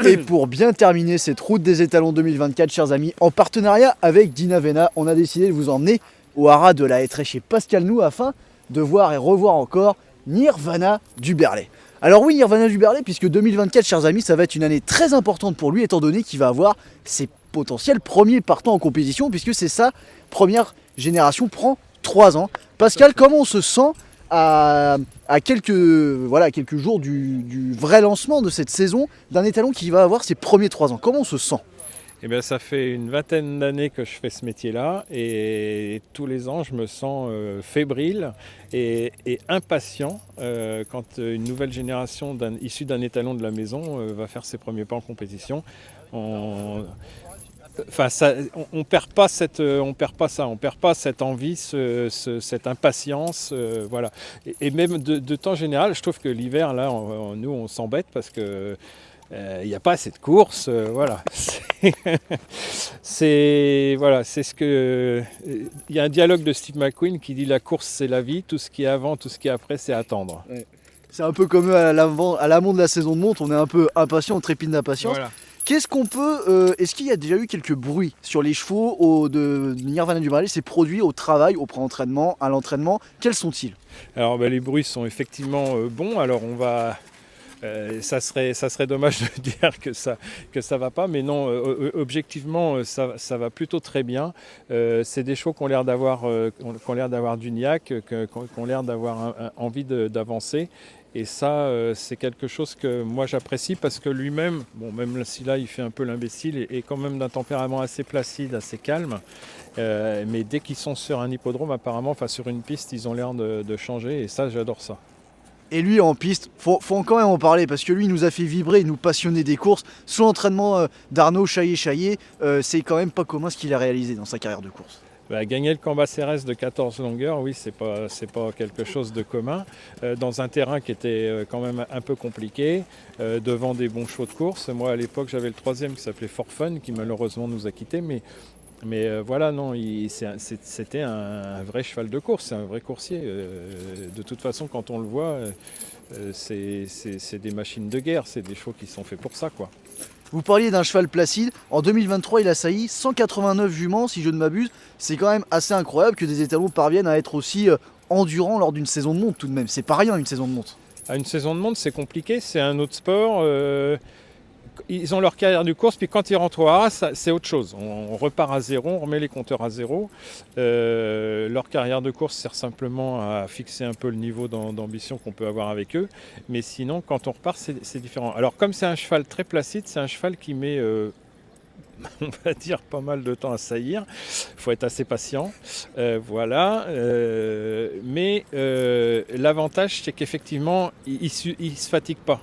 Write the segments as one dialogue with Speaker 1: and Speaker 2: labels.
Speaker 1: Et pour bien terminer cette route des étalons 2024, chers amis, en partenariat avec Dinavena, on a décidé de vous emmener au haras de la Hêtraie chez Pascal Nou afin de voir et revoir encore Nirvana du Berlay. Alors oui, Nirvana du Berlay, puisque 2024, chers amis, ça va être une année très importante pour lui, étant donné qu'il va avoir ses potentiels premiers partants en compétition, puisque c'est sa première génération, prend 3 ans. Pascal, comment on se sent à quelques jours du vrai lancement de cette saison d'un étalon qui va avoir ses premiers 3 ans? Comment on se sent?
Speaker 2: Eh bien, ça fait une vingtaine d'années que je fais ce métier-là et tous les ans, je me sens fébrile et impatient quand une nouvelle génération issue d'un étalon de la maison va faire ses premiers pas en compétition. On perd pas cette envie, cette impatience, voilà. Et même de temps général, je trouve que l'hiver, là, nous, on s'embête parce que il n'y a pas assez de courses, voilà. C'est ce que. Il y a un dialogue de Steve McQueen qui dit la course c'est la vie, tout ce qui est avant, tout ce qui est après, c'est attendre.
Speaker 1: Ouais. C'est un peu comme eux à l'amont de la saison de monte, on est un peu impatient, on trépide d'impatience.
Speaker 2: Voilà.
Speaker 1: Qu'est-ce qu'on peut. Est-ce qu'il y a déjà eu quelques bruits sur les chevaux de Nirvana du Berlay, ces produits au travail, au pré-entraînement, à l'entraînement? Quels sont-ils?
Speaker 2: Alors les bruits sont effectivement bons, alors on va. Ça serait dommage de dire que ça va pas, mais non, objectivement, ça va plutôt très bien. C'est des chevaux qui ont l'air d'avoir du niaque, qui ont l'air d'avoir envie d'avancer. Et ça, c'est quelque chose que moi j'apprécie parce que lui-même, bon, même si là il fait un peu l'imbécile, est quand même d'un tempérament assez placide, assez calme. Mais dès qu'ils sont sur un hippodrome, apparemment, enfin sur une piste, ils ont l'air de changer. Et ça, j'adore ça.
Speaker 1: Et lui en piste, faut quand même en parler parce que lui il nous a fait vibrer, il nous passionnait des courses. Sous l'entraînement d'Arnaud Chaillet, c'est quand même pas commun ce qu'il a réalisé dans sa carrière de course.
Speaker 2: Gagner le Cambacérès de 14 longueurs, oui, c'est pas quelque chose de commun. Dans un terrain qui était quand même un peu compliqué, devant des bons chevaux de course. Moi, à l'époque, j'avais le 3e qui s'appelait For Fun, qui malheureusement nous a quittés. Mais voilà, non, c'était un vrai cheval de course, c'est un vrai coursier. De toute façon, quand on le voit, c'est des machines de guerre, c'est des chevaux qui sont faits pour ça, quoi.
Speaker 1: Vous parliez d'un cheval placide, en 2023 il a sailli 189 juments si je ne m'abuse. C'est quand même assez incroyable que des étalons parviennent à être aussi endurants lors d'une saison de monte tout de même. C'est pas rien une saison de monte.
Speaker 2: À une saison de monte, c'est compliqué, c'est un autre sport. Ils ont leur carrière de course, puis quand ils rentrent au haras, c'est autre chose. On repart à zéro, on remet les compteurs à zéro. Leur carrière de course sert simplement à fixer un peu le niveau d'ambition qu'on peut avoir avec eux. Mais sinon, quand on repart, c'est différent. Alors comme c'est un cheval très placide, c'est un cheval qui met, on va dire, pas mal de temps à saillir. Il faut être assez patient. Voilà. Mais l'avantage, c'est qu'effectivement, il ne se fatigue pas.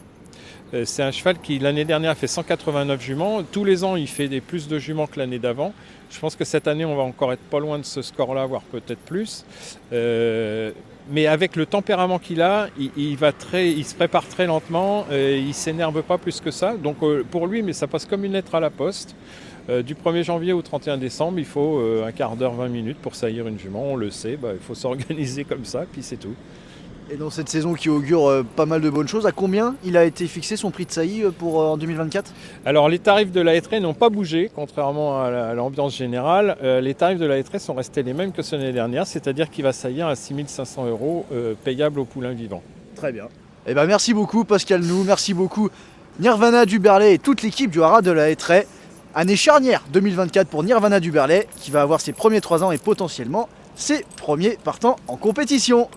Speaker 2: C'est un cheval qui, l'année dernière, a fait 189 juments. Tous les ans, il fait plus de juments que l'année d'avant. Je pense que cette année, on va encore être pas loin de ce score-là, voire peut-être plus. Mais avec le tempérament qu'il a, il se prépare très lentement, il ne s'énerve pas plus que ça. Donc pour lui, mais ça passe comme une lettre à la poste. Du 1er janvier au 31 décembre, il faut un quart d'heure, 20 minutes pour saillir une jument. On le sait, il faut s'organiser comme ça, puis c'est tout.
Speaker 1: Et dans cette saison qui augure pas mal de bonnes choses, à combien il a été fixé son prix de saillie pour en 2024?
Speaker 2: Alors les tarifs de la Hêtraie n'ont pas bougé, contrairement à l'ambiance générale. Les tarifs de la Hêtraie sont restés les mêmes que ceux de l'année dernière, c'est-à-dire qu'il va saillir à 6 500 € payable au poulain vivant.
Speaker 1: Très bien. Et merci beaucoup Pascal Nou, merci beaucoup Nirvana du Berlay et toute l'équipe du haras de la Hêtraie. Année charnière 2024 pour Nirvana du Berlay qui va avoir ses premiers 3 ans et potentiellement ses premiers partants en compétition.